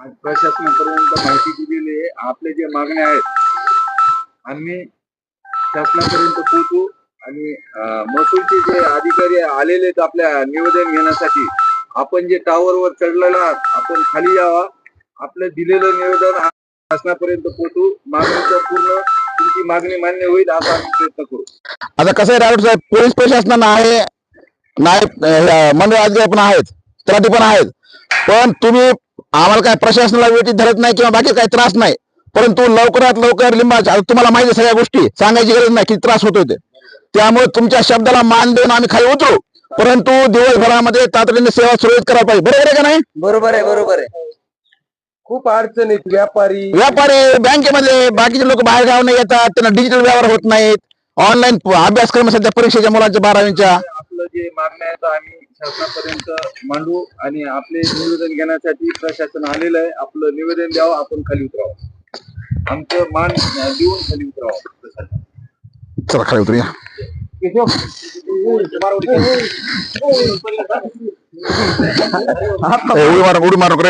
आज प्रशासनापर्यंत माहिती दिलेली आहे. आपले जे मागण्या आहेत आम्ही शासनापर्यंत पोहोचू आणि महसूलचे जे अधिकारी आलेले आहेत आपल्या निवेदन घेण्यासाठी, आपण जे टावरवर चढलेला आहात आपण खाली यावा, आपलं दिलेलं निवेदन शासनापर्यंत पोहोचू, मागणीचं पूर्ण तुमची मागणी मान्य होईल असा आम्ही प्रयत्न करू. आता कसं आहे राऊत साहेब, पोलीस प्रशासन आहे, नायब मंडळ अधिकारी पण आहेत, तलाठी पण आहेत, पण तुम्ही आम्हाला काय प्रशासनाला वेटीत धरत नाही किंवा बाकी काही त्रास नाही, परंतु लवकरात लवकर लिंबाच्या तुम्हाला माहिती आहे सगळ्या गोष्टी सांगायची गरज नाही किती त्रास होतोय ते. त्यामुळे तुमच्या शब्दाला मान देऊन आम्ही खाली उतरू, परंतु दिवसभरामध्ये तातडीने सेवा सुरळीत करायला पाहिजे. बरोबर आहे का नाही? बरोबर आहे, बरोबर आहे. खूप अडचणीत व्यापारी बँकेमध्ये बाकीचे लोक बाहेर गावाने येतात, त्यांना डिजिटल व्यवहार होत नाहीत, ऑनलाईन अभ्यासक्रम सध्या परीक्षेच्या मुलांच्या 12वीच्या. आपलं जे मागण्या आहेत आम्ही शासनापर्यंत मांडू आणि आपले निवेदन घेण्यासाठी प्रशासन आलेलं आहे. आपलं निवेदन द्यावं, आपण खाली उतरावं, आमचं मान देऊन खाली उतरावं. चला खाली उतरूया. उडी मारा उडी मारा